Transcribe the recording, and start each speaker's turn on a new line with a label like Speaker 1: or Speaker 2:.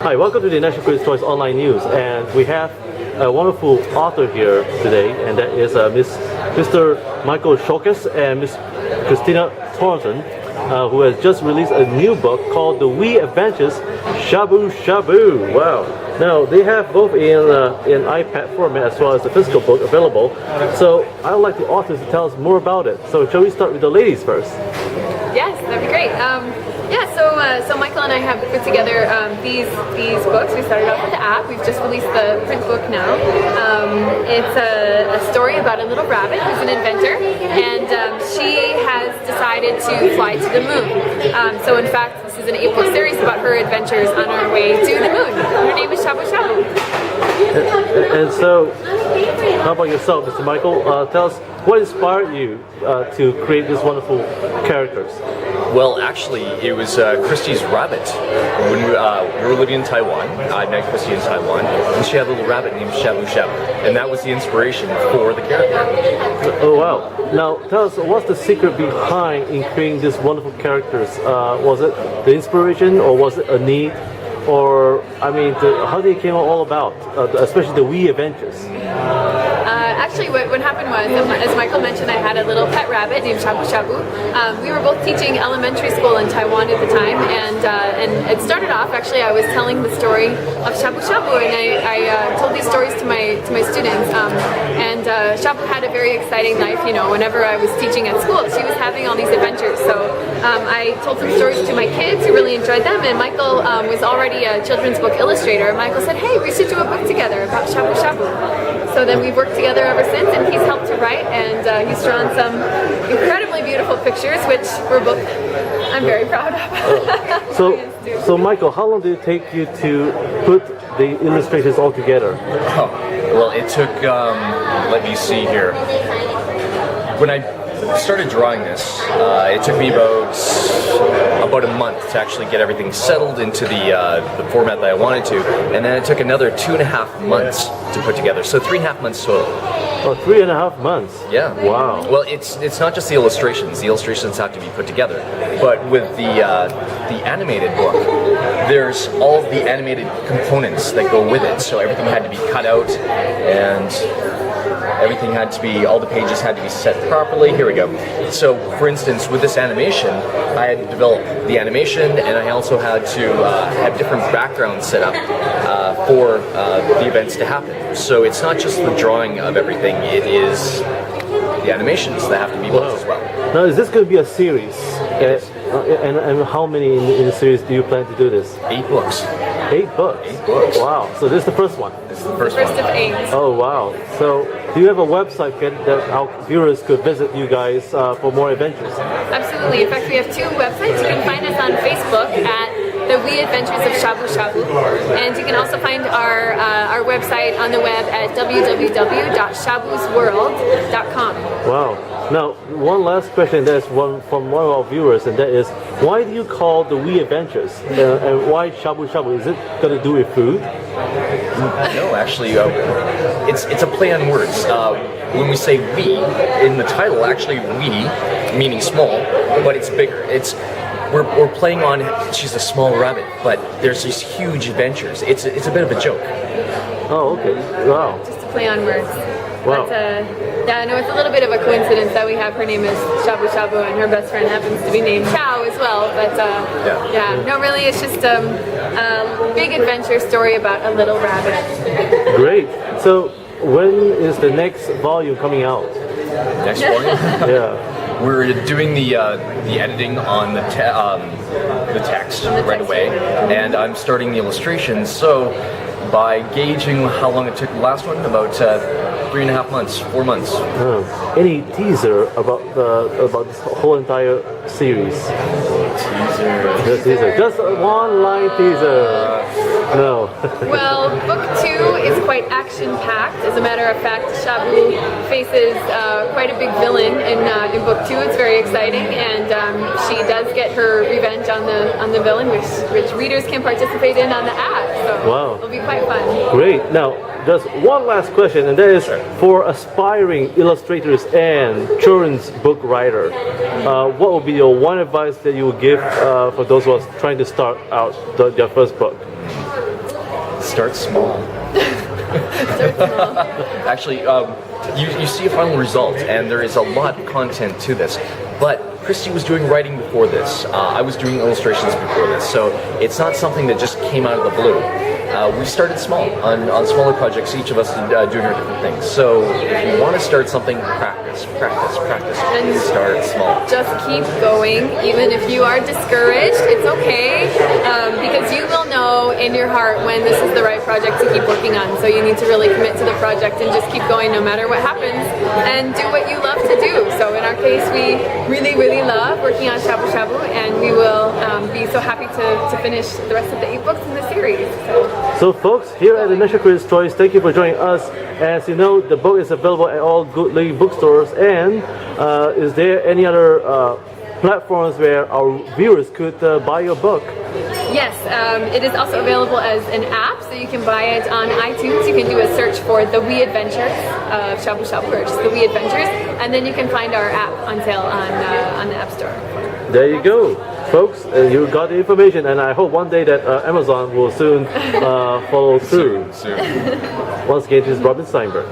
Speaker 1: Hi, welcome to the National Critics' Choice Online News, and we have a wonderful author here today, and that is Mr. Michael Csokas and Miss Kristina Thornton, who has just released a new book called The Wee Adventures Shabu Shabu. Wow! Now they have both in iPad format as well as the physical book available. So I would like the authors to tell us more about it. So shall we start with the ladies first?
Speaker 2: Yes, that'd be great. So Michael and I have put together these books. We started off with the app. We've just released the print book now. It's a story about a little rabbit who's an inventor, and she has decided to fly to the moon. So in fact, this is an 8-book series about her adventures on her way to the moon. Her name is Shabu Shabu.
Speaker 1: And so, how about yourself, Mr. Michael? Tell us what inspired you to create these wonderful characters.
Speaker 3: Well, actually, it was Christy's rabbit. When we were living in Taiwan, I met Christy in Taiwan, and she had a little rabbit named Shabu Shabu, and that was the inspiration for the character.
Speaker 1: Oh wow! Now, tell us, what's the secret behind in creating these wonderful characters? Was it the inspiration, or was it a need? Or, I mean, how did it came all about, especially the Wee Adventures?
Speaker 2: Actually, what happened was, as Michael mentioned, I had a little pet rabbit named Shabu Shabu. We were both teaching elementary school in Taiwan at the time, and it started off, actually, I was telling the story of Shabu Shabu, and I told these stories to my students. Shabu had a very exciting life, you know, whenever I was teaching at school. She was having all these adventures, so I told some stories to my kids who really enjoyed them, and Michael was already a children's book illustrator. Michael said, hey, we should do a book together about Shabu Shabu. So then we've worked together ever since, and he's helped to write, and he's drawn some incredibly beautiful pictures, which I'm very proud of.
Speaker 1: So Michael, how long did it take you to put the illustrations all together?
Speaker 3: Oh, well, it took, let me see here. When I started drawing this, it took me about a month to actually get everything settled into the format that I wanted to, and then it took another 2.5 months to put together, so 3.5 months total.
Speaker 1: Oh, 3.5 months?
Speaker 3: Yeah.
Speaker 1: Wow.
Speaker 3: Well, it's not just the illustrations. The illustrations have to be put together, but with the animated book, there's all of the animated components that go with it. So everything had to be cut out, and everything had to be, all the pages had to be set properly. Here we go. So, for instance, with this animation, I had to develop the animation, and I also had to have different backgrounds set up for the events to happen. So it's not just the drawing of everything, it is the animations that have to be built as well.
Speaker 1: Now, is this going to be a series? Yes. And how many in the series do you plan to do this?
Speaker 3: 8 books.
Speaker 1: 8 books?
Speaker 3: 8 books.
Speaker 1: Wow. So this is the first one?
Speaker 3: This is the first
Speaker 2: of
Speaker 3: one.
Speaker 2: 8.
Speaker 1: Oh, wow. So do you have a website that our viewers could visit you guys for more adventures?
Speaker 2: Absolutely. In fact, we have 2 websites. You can find us on Facebook at The Wee Adventures of Shabu Shabu, and you can also find our website on the web at www.shabusworld.com.
Speaker 1: Wow. Now, one last question that is from one of our viewers, and that is, why do you call The Wee Adventures? And why Shabu Shabu? Is it got to do with food?
Speaker 3: No, actually, it's a play on words. When we say we, in the title, actually we, meaning small, but it's bigger. We're playing on, she's a small rabbit, but there's these huge adventures. It's a bit of a joke.
Speaker 1: Oh, okay. Wow.
Speaker 2: Just to play on words.
Speaker 1: Wow.
Speaker 2: Yeah, I know it's a little bit of a coincidence that we have her name is Shabu Shabu and her best friend happens to be named Chow as well. But no, really, it's just a big adventure story about a little rabbit.
Speaker 1: Great. So when is the next volume coming out?
Speaker 3: Next volume?
Speaker 1: Yeah.
Speaker 3: We're doing the editing on the text right away, and I'm starting the illustrations. So by gauging how long it took the last one, about 3.5 months, 4 months.
Speaker 1: Any teaser about this whole entire series? Teaser. Just a one-line teaser. No.
Speaker 2: Well, book 2 is quite action-packed. As a matter of fact, Shabu faces quite a big villain in book 2. It's very exciting, and she does get her revenge on the villain, which readers can participate in on the app. So
Speaker 1: wow.
Speaker 2: It'll be quite fun.
Speaker 1: Great. Now, just one last question, and that is for aspiring illustrators and children's book writer. What would be your one advice that you would give for those who are trying to start out their first book?
Speaker 3: Start small.
Speaker 2: Start small.
Speaker 3: Actually, you see a final result, and there is a lot of content to this. But Christy was doing writing before this. I was doing illustrations before this, so it's not something that just came out of the blue. We started small on smaller projects, each of us doing our different things. So if you want to start something, practice, and start small.
Speaker 2: Just keep going, even if you are discouraged, it's okay, because you will know in your heart when this is the right project to keep working on. So you need to really commit to the project and just keep going no matter what happens, and do what you love to do. So in our case, we really love working on Shabu Shabu, and we will be so happy to finish the rest of the 8 books in the series.
Speaker 1: So folks, here at the National Critics' Choice, thank you for joining us. As you know, the book is available at all good leading bookstores. And is there any other platforms where our viewers could buy your book?
Speaker 2: Yes, it is also available as an app, so you can buy it on iTunes. You can do a search for The Wee Adventures of Shabu Shabu, or just The Wee Adventures, and then you can find our app on sale on the App Store.
Speaker 1: There you go, folks. You got the information, and I hope one day that Amazon will soon follow through.
Speaker 3: Soon.
Speaker 1: Once again, this is Robin Stienberg.